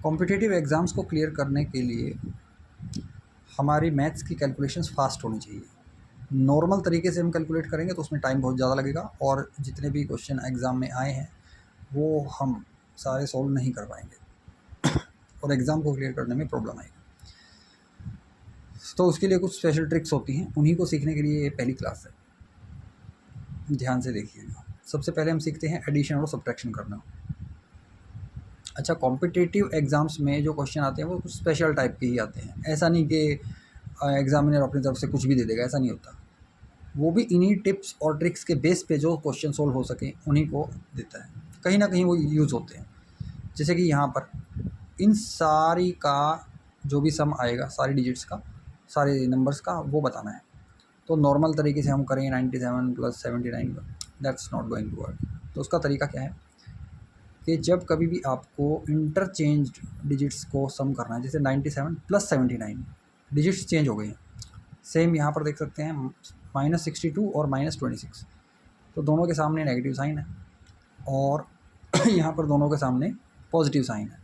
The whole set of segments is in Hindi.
कॉम्पिटिटिव एग्ज़ाम्स को क्लियर करने के लिए हमारी मैथ्स की कैलकुलेशंस फास्ट होनी चाहिए। नॉर्मल तरीके से हम कैलकुलेट करेंगे तो उसमें टाइम बहुत ज़्यादा लगेगा और जितने भी क्वेश्चन एग्ज़ाम में आए हैं वो हम सारे सॉल्व नहीं कर पाएंगे और एग्ज़ाम को क्लियर करने में प्रॉब्लम आएगी। तो उसके लिए कुछ स्पेशल ट्रिक्स होती हैं, उन्हीं को सीखने के लिए ये पहली क्लास है। ध्यान से देखिएगा। सबसे पहले हम सीखते हैं एडिशन और सब्ट्रैक्शन करना। अच्छा, कॉम्पिटिटिव एग्ज़ाम्स में जो क्वेश्चन आते हैं वो कुछ स्पेशल टाइप के ही आते हैं। ऐसा नहीं कि एग्जामिनर अपनी तरफ से कुछ भी दे देगा, ऐसा नहीं होता। वो भी इन्हीं टिप्स और ट्रिक्स के बेस पे जो क्वेश्चन सोल्व हो सके उन्हीं को देता है। कहीं ना कहीं वो यूज़ होते हैं। जैसे कि यहाँ पर इन सारी का जो भी सम आएगा, सारी डिजिट्स का, सारे नंबर्स का, वो बताना है। तो नॉर्मल तरीके से हम करें 97 + 79, that's not going to work. तो उसका तरीका क्या है कि जब कभी भी आपको इंटरचेंज डिजिट्स को सम करना है, जैसे 97 + 79 डिजिट्स चेंज हो गए हैं। सेम यहाँ पर देख सकते हैं -62 और -26, तो दोनों के सामने नेगेटिव साइन है और यहाँ पर दोनों के सामने पॉजिटिव साइन है।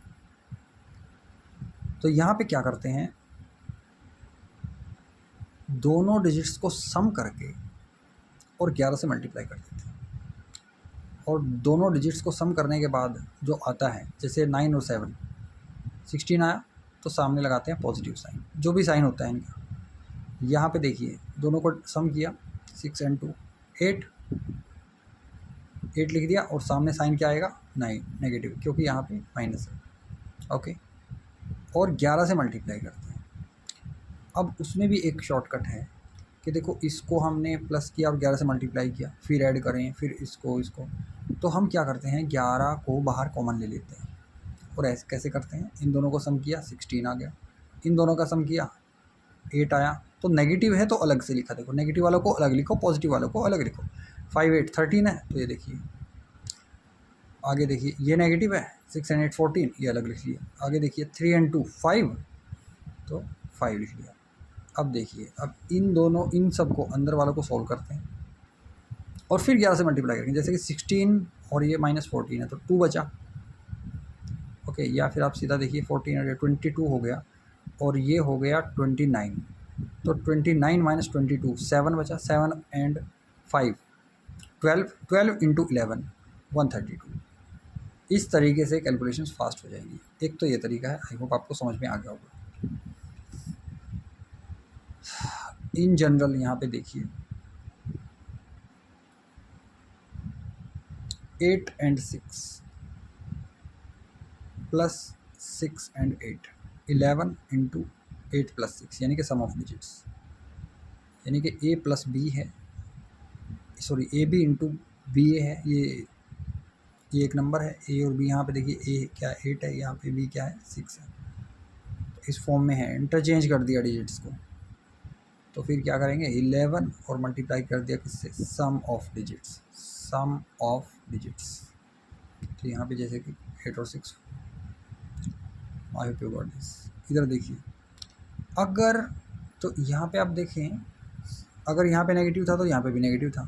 तो यहाँ पे क्या करते हैं, दोनों डिजिट्स को सम करके और 11 से मल्टीप्लाई कर देते हैं। और दोनों डिजिट्स को सम करने के बाद जो आता है, जैसे 9 और 7, 16 आया तो सामने लगाते हैं पॉजिटिव साइन, जो भी साइन होता है इनका। यहाँ पे देखिए दोनों को सम किया, 6 और 2 8 लिख दिया और सामने साइन क्या आएगा, 9 नेगेटिव, क्योंकि यहाँ पे माइनस है। ओके, और 11 से मल्टीप्लाई करते हैं। अब उसमें भी एक शॉर्टकट है कि देखो इसको हमने प्लस किया और 11 से मल्टीप्लाई किया, फिर ऐड करें, फिर इसको। तो हम क्या करते हैं, 11 को बाहर कॉमन ले लेते हैं। और ऐसे कैसे करते हैं, इन दोनों को सम किया 16 आ गया, इन दोनों का सम किया 8 आया। तो नेगेटिव है तो अलग से लिखा, देखो नेगेटिव वालों को अलग लिखो, पॉजिटिव वालों को अलग लिखो। 5 8 13 है, तो ये देखिए आगे देखिए ये नेगेटिव है, 6 और 8 14, ये अलग लिख लिया। आगे देखिए 3 और 2 5, तो 5 लिख लिया। अब देखिए, अब इन सब को अंदर वालों को सोल्व करते हैं और फिर 11 से मल्टीप्लाई करेंगे। जैसे कि 16 और ये -14 है तो 2 बचा। ओके, या फिर आप सीधा देखिए 14 और 22 हो गया और ये हो गया 29, तो 29 - 22 7 बचा, 7 और 5 12, 12 × 11 132। इस तरीके से कैलकुलेशंस फास्ट हो जाएंगी। एक तो ये तरीका है, आई होप आपको समझ में आ गया होगा। इन जनरल यहाँ पे देखिए 8 और 6 + 6 और 8 11 × 8 + 6, यानी कि सम ऑफ डिजिट्स, यानी कि a + b है, सॉरी ab × b है। ये एक नंबर है, a और b। यहाँ पे देखिए a क्या 8 है, यहाँ पे b क्या है 6 है। तो इस फॉर्म में है, इंटरचेंज कर दिया डिजिट्स को। तो फिर क्या करेंगे, 11 और मल्टीप्लाई कर दिया किससे, sum of digits, sum of digits. तो यहाँ पे जैसे कि 8 और 6, I hope you got this. इधर देखिए, अगर तो यहाँ पे आप देखें, अगर यहाँ पे नेगेटिव था तो यहाँ पे भी नेगेटिव था,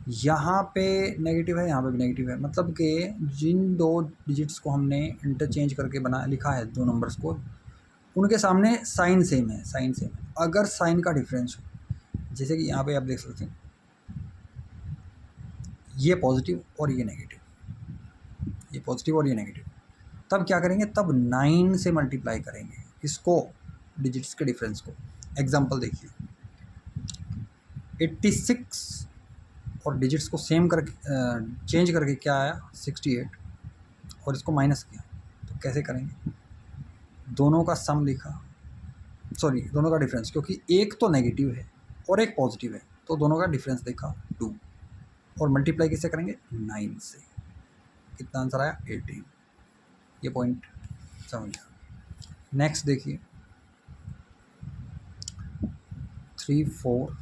यहाँ पे नेगेटिव है, यहाँ पे भी नेगेटिव है। मतलब कि जिन दो डिजिट्स को हमने इंटरचेंज करके लिखा है, दो नंबर्स को, उनके सामने साइन सेम है, साइन सेम है। अगर साइन का डिफरेंस हो, जैसे कि यहाँ पे आप देख सकते हैं ये पॉजिटिव और ये नेगेटिव, ये पॉजिटिव और ये नेगेटिव, तब क्या करेंगे, तब 9 से मल्टीप्लाई करेंगे इसको, डिजिट्स के डिफरेंस को। एग्जांपल देखिए, 86 और डिजिट्स को सेम करके चेंज करके क्या आया 68, और इसको माइनस किया। तो कैसे करेंगे, दोनों का सम लिखा, सॉरी दोनों का डिफरेंस, क्योंकि एक तो नेगेटिव है और एक पॉजिटिव है, तो दोनों का डिफरेंस देखा 2, और मल्टीप्लाई किससे करेंगे, 9 से। कितना आंसर आया, 18। ये पॉइंट समझ गया। नेक्स्ट देखिए 3 4,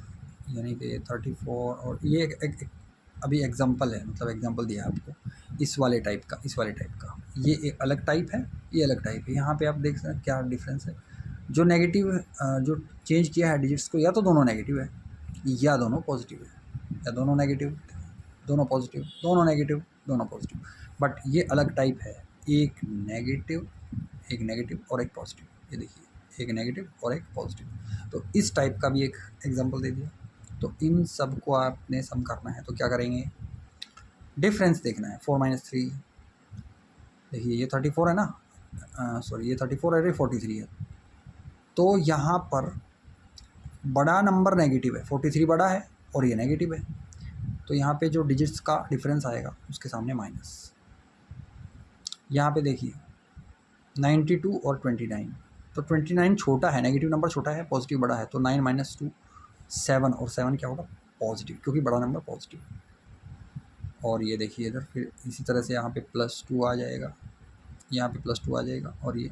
यानी कि 34, और ये एक अभी एग्जांपल है, मतलब एग्जांपल दिया है आपको इस वाले टाइप का, इस वाले टाइप का। ये एक अलग टाइप है, ये अलग टाइप है। यहाँ पे आप देख सकते हैं क्या डिफरेंस है। जो नेगेटिव जो चेंज किया है डिजिट्स को, या तो दोनों नेगेटिव है या दोनों पॉजिटिव है, या दोनों नेगेटिव दोनों पॉजिटिव, दोनों नेगेटिव दोनों पॉजिटिव। बट ये अलग टाइप है, एक नेगेटिव एक नेगेटिव और एक पॉजिटिव, ये देखिए एक नेगेटिव और एक पॉजिटिव। तो इस टाइप का भी एक एग्जांपल दे दिया। तो इन सब को आपने सम करना है, तो क्या करेंगे, डिफरेंस देखना है। 4 - 3, देखिए ये 34 है ना, सॉरी ये 34 है, ये 43 है। तो यहाँ पर बड़ा नंबर नेगेटिव है, 43 बड़ा है और ये नेगेटिव है, तो यहाँ पे जो डिजिट्स का डिफरेंस आएगा उसके सामने माइनस। यहाँ पे देखिए 92 और 29, तो 29 छोटा है, नेगेटिव नंबर छोटा है, पॉजिटिव बड़ा है, तो 9 - 2 7, और 7 क्या होगा, पॉजिटिव, क्योंकि बड़ा नंबर पॉजिटिव। और ये देखिए इधर फिर इसी तरह से यहाँ पे +2 आ जाएगा, यहाँ पे +2 आ जाएगा, और ये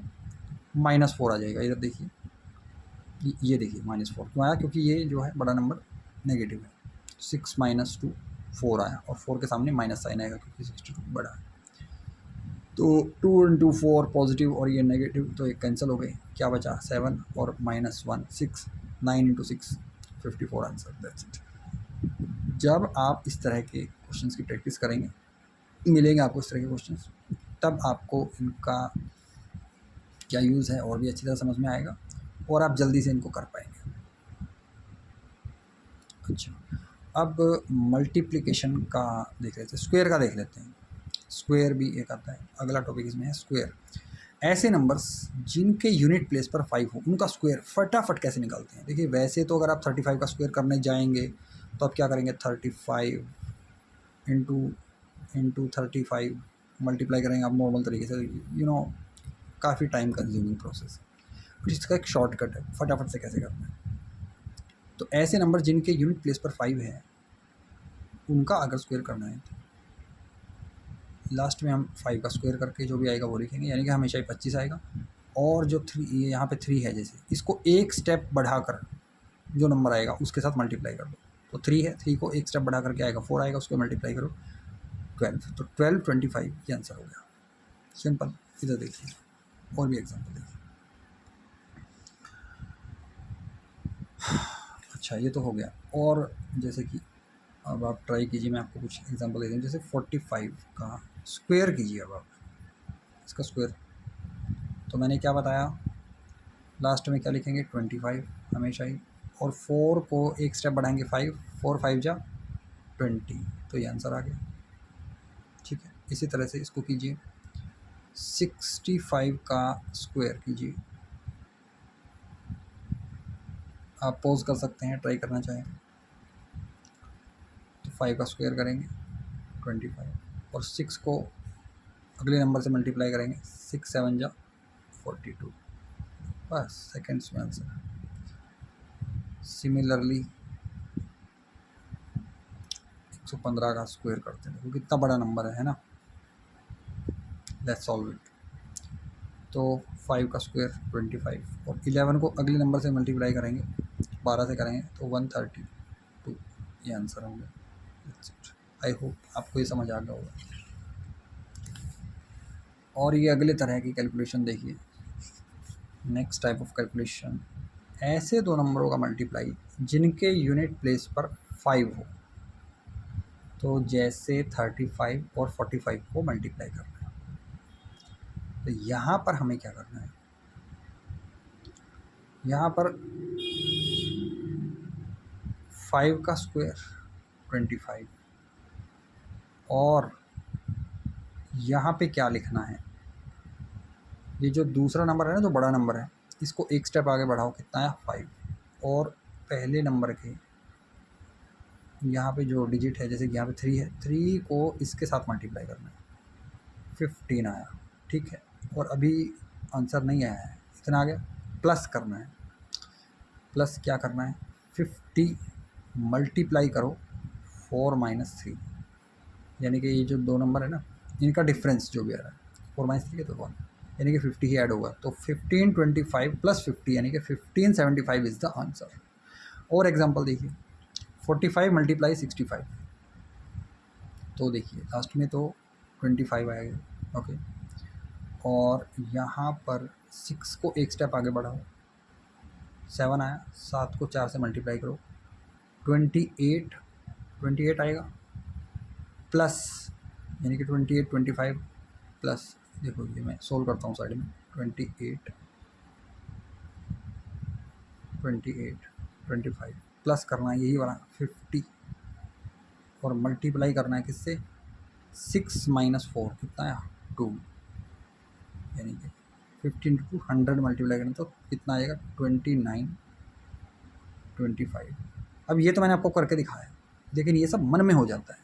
-4 आ जाएगा। इधर देखिए ये देखिए -4 क्यों आया, क्योंकि ये जो है बड़ा नंबर नेगेटिव है। 6 - 2 4 आया, और 4 के सामने माइनस साइन आएगा क्योंकि 62 बड़ा है। तो 2 × 4 पॉजिटिव और ये नेगेटिव, तो ये कैंसिल हो गए, क्या बचा 7 और -1 6, 9 × 6 54 आंसर, दैट्स इट। जब आप इस तरह के क्वेश्चंस की प्रैक्टिस करेंगे, मिलेंगे आपको इस तरह के क्वेश्चंस, तब आपको इनका क्या यूज़ है और भी अच्छी तरह समझ में आएगा, और आप जल्दी से इनको कर पाएंगे। अच्छा, अब मल्टीप्लिकेशन का देख लेते हैं, स्क्वायर का देख लेते हैं। स्क्वायर भी एक आता है, अगला टॉपिक इसमें है स्क्वायर। ऐसे नंबर्स जिनके यूनिट प्लेस पर 5 हो, उनका स्क्वायर फटाफट कैसे निकालते हैं। देखिए वैसे तो अगर आप 35 का स्क्वायर करने जाएंगे तो आप क्या करेंगे, 35 इंटू 35 मल्टीप्लाई करेंगे आप नॉर्मल तरीके से, काफ़ी टाइम कंज्यूमिंग प्रोसेस है। फिर इसका एक शॉर्टकट है, फटाफट से कैसे करना है। तो ऐसे नंबर जिनके यूनिट प्लेस पर 5 है, उनका अगर स्क्वायर करना है तो लास्ट में हम 5 का स्क्वायर करके जो भी आएगा वो लिखेंगे, यानी कि हमेशा ही 25 आएगा। और जो 3 यहाँ पे 3 है, जैसे इसको एक स्टेप बढ़ाकर जो नंबर आएगा उसके साथ मल्टीप्लाई कर दो। तो 3 है, 3 को एक स्टेप बढ़ा करके आएगा 4 आएगा, उसको मल्टीप्लाई करो 12, तो 12 25 ये आंसर हो गया, सिंपल। इधर देखिए और भी एग्जाम्पल देखिए। अच्छा ये तो हो गया, और जैसे कि अब आप ट्राई कीजिए, मैं आपको कुछ एग्जांपल दे दूँ। जैसे 45 का स्क्वायर कीजिए, अब आप इसका स्क्वायर, तो मैंने क्या बताया, लास्ट में क्या लिखेंगे 25 हमेशा ही, और 4 को एक स्टेप बढ़ाएंगे 5, 4 5 जा 20, तो ये आंसर आ गया। ठीक है, इसी तरह से इसको कीजिए, 65 का स्क्वायर कीजिए। आप पॉज कर सकते हैं, ट्राई करना चाहें तो 5 का स्क्वायर करेंगे 25, और 6 को अगले नंबर से मल्टीप्लाई करेंगे, 6 7 जा 42, बस सेकेंड्स में आंसर। सिमिलरली 115 का स्क्वायर करते हैं, देखो कितना बड़ा नंबर है ना। Let's solve it. तो 5 का स्क्वायर 25, और 11 को अगले नंबर से मल्टीप्लाई करेंगे, 12 से करेंगे तो 132, ये आंसर होंगे। आई होप आपको ये समझ आ गया होगा। और ये अगले तरह की कैलकुलेशन देखिए, नेक्स्ट टाइप ऑफ कैलकुलेशन, ऐसे दो नंबरों का मल्टीप्लाई जिनके यूनिट प्लेस पर 5 हो। तो जैसे 35 और 45 को मल्टीप्लाई करना है, तो यहाँ पर हमें क्या करना है, यहाँ पर 5 का स्क्वायर 25, और यहाँ पे क्या लिखना है, ये जो दूसरा नंबर है ना, जो बड़ा नंबर है, इसको एक स्टेप आगे बढ़ाओ, कितना है 5, और पहले नंबर के यहाँ पे जो डिजिट है, जैसे कि यहाँ पे 3 है, 3 को इसके साथ मल्टीप्लाई करना है, 15 आया। ठीक है, और अभी आंसर नहीं आया है, इतना आ गया, प्लस करना है। प्लस क्या करना है, 50 मल्टीप्लाई करो 4 - 3, यानी कि ये जो दो नंबर है ना, इनका डिफरेंस जो भी आ रहा है, 4 - 3 है तो 1, यानी कि 50 ही ऐड होगा। तो 1525 + 50 यानी कि 1575 इज़ द आंसर। और एग्जांपल देखिए, 45 × 65, तो देखिए लास्ट में तो 25 आएगा, ओके। और यहाँ पर 6 को एक स्टेप आगे बढ़ाओ, 7 आया, 7 को 4 से मल्टीप्लाई करो, 28 आएगा, प्लस यानी कि 28 25 प्लस देखो ये मैं सोल्व करता हूँ साइड में। 28 25 प्लस करना है यही वाला 50 और मल्टीप्लाई करना है किससे, 6 माइनस 4 कितना है 2, यानी कि 15 टू 100 मल्टीप्लाई करें तो कितना आएगा 29 25। अब ये तो मैंने आपको करके दिखाया, लेकिन ये सब मन में हो जाता है।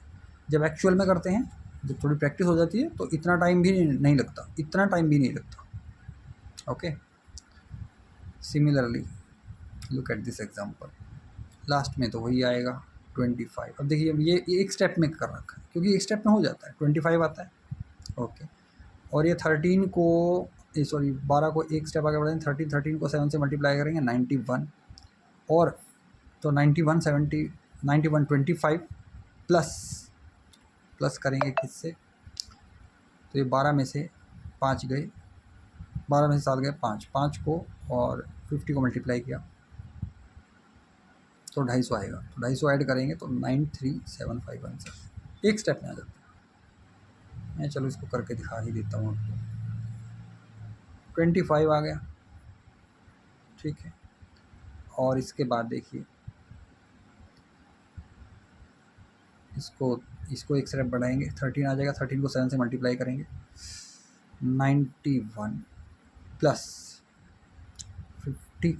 जब एक्चुअल में करते हैं, जब थोड़ी प्रैक्टिस हो जाती है तो इतना टाइम भी नहीं लगता, इतना टाइम भी नहीं लगता। Okay, similarly look at this example, last में तो वही आएगा 25। अब देखिए अब ये एक स्टेप में कर रखा है, क्योंकि एक स्टेप में हो जाता है, 25 आता है। ओके, और ये 13 को सॉरी 12 को एक स्टेप आगे बढ़ाएंगे, 13 को 7 से मल्टीप्लाई करेंगे 91, और तो 91 70 91 25 प्लस करेंगे किससे, तो ये 12 में से 5 गए, 12 में से 7 गए 5 को और 50 को मल्टीप्लाई किया तो 250 आएगा, तो 250 ऐड करेंगे तो 9375 आंसर। एक स्टेप में आ जाता है। मैं चलो इसको करके दिखा ही देता हूँ आपको। 25 आ गया, ठीक है। और इसके बाद देखिए इसको एक स्टेप बढ़ाएंगे, 13 आ जाएगा, 13 को 7 से मल्टीप्लाई करेंगे 91 प्लस 50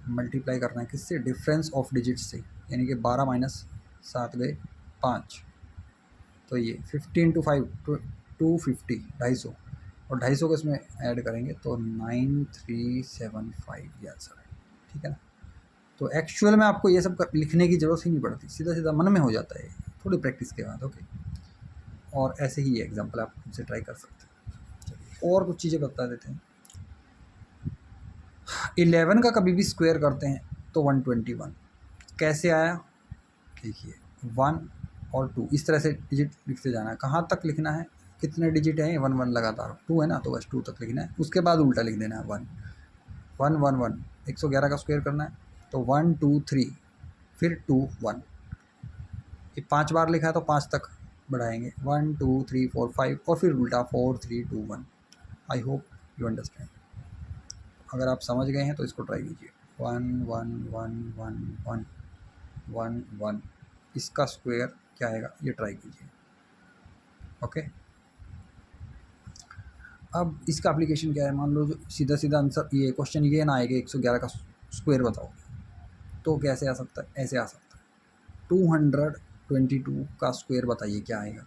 मल्टीप्लाई करना है किससे, डिफरेंस ऑफ डिजिट्स से, यानी कि 12 माइनस 7 गए 5, तो ये 15 टू 5 250 250 और 250 को इसमें ऐड करेंगे तो 9375 ये आंसर है, ठीक है ना। तो एक्चुअल में आपको ये सब लिखने की ज़रूरत ही नहीं पड़ती, सीधा सीधा मन में हो जाता है थोड़ी प्रैक्टिस के बाद। ओके, और ऐसे ही ये एग्जांपल आप खुद से ट्राई कर सकते हैं। चलिए और कुछ चीज़ें बता देते हैं। 11 का कभी भी स्क्वायर करते हैं तो 121 कैसे आया, देखिए 1 और 2 इस तरह से डिजिट लिखते जाना है। कहाँ तक लिखना है, कितने डिजिट हैं, 1 1 लगातार, 2 है ना, तो बस 2 तक लिखना है, उसके बाद उल्टा लिख देना है 1 1 1 1। 111 का स्क्वायर करना है तो 1 2 3 फिर 2 1, ये 5 बार लिखा है तो 5 तक बढ़ाएंगे 1 2 3 4 5 और फिर उल्टा 4 3 2 1। आई होप यू अंडरस्टैंड। अगर आप समझ गए हैं तो इसको ट्राई कीजिए। 1 1 1 1 1 1 1 इसका स्क्वायर क्या आएगा ये ट्राई कीजिए। ओके, अब इसका एप्लीकेशन क्या है, मान लो जो सीधा सीधा आंसर ये क्वेश्चन ये ना आएगा 111 का स्क्वायर बताओ तो कैसे आ सकता है, ऐसे आ सकता है 222 का स्क्वायर बताइए क्या आएगा,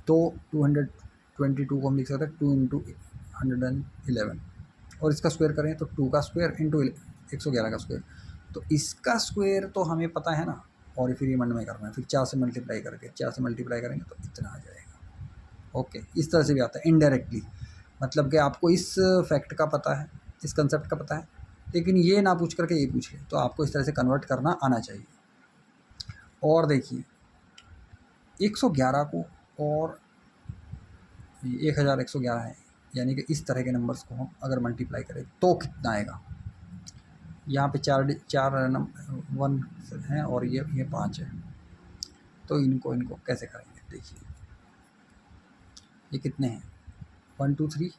तो 222 को हम लिख सकते हैं 2 इंटू 111 और इसका स्क्वायर करें तो 2 का स्क्वायर इंटू 111 का स्क्वायर, तो इसका स्क्वायर तो हमें पता है ना, और फिर ये मन में करना है, फिर 4 से मल्टीप्लाई करके 4 से मल्टीप्लाई करेंगे तो इतना आ जाएगा। ओके, इस तरह से भी आता है इनडायरेक्टली, मतलब कि आपको इस फैक्ट का पता है, इस कंसेप्ट का पता है, लेकिन ये ना पूछ करके ये पूछ ले, तो आपको इस तरह से कन्वर्ट करना आना चाहिए। और देखिए 111 को और 1111 है, यानी कि इस तरह के नंबर्स को हम अगर मल्टीप्लाई करें तो कितना आएगा, यहाँ पे चार वन हैं और ये 5 है, तो इनको कैसे करेंगे, देखिए ये कितने हैं 1 2 3,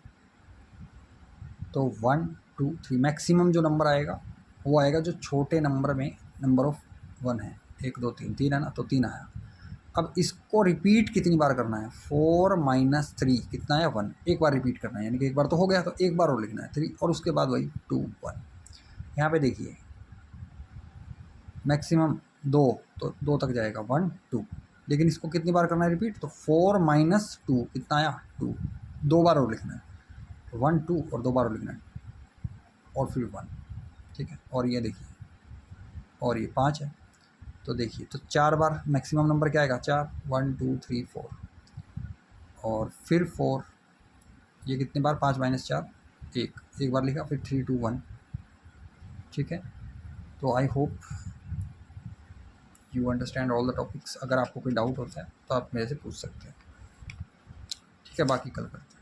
तो 1 2 3 मैक्सिमम जो नंबर आएगा वो आएगा जो छोटे नंबर में नंबर ऑफ 1 है, 1 2 3 3 है ना, तो 3 आया। अब इसको रिपीट कितनी बार करना है, 4 माइनस 3 कितना है 1, एक बार रिपीट करना है, यानी कि एक बार तो हो गया तो एक बार और लिखना है 3 और उसके बाद वही 2 1। यहाँ पे देखिए मैक्सिमम 2, तो 2 तक जाएगा 1 2, लेकिन इसको कितनी बार करना है रिपीट, तो 4 माइनस 2 कितना आया 2, 2 बार और लिखना है, 1 2 और 2 बार और लिखना है और फिर 1, ठीक है। और ये देखिए और ये 5 है, तो देखिए तो 4 बार मैक्सिमम नंबर क्या आएगा 4 1 2 3 4 और फिर 4, ये कितने बार 5 माइनस 4 एक बार लिखा, फिर 3 2 1, ठीक है। तो आई hope you understand all the topics. अगर आपको कोई डाउट होता है तो आप मेरे से पूछ सकते हैं, ठीक है, बाकी कल करते हैं।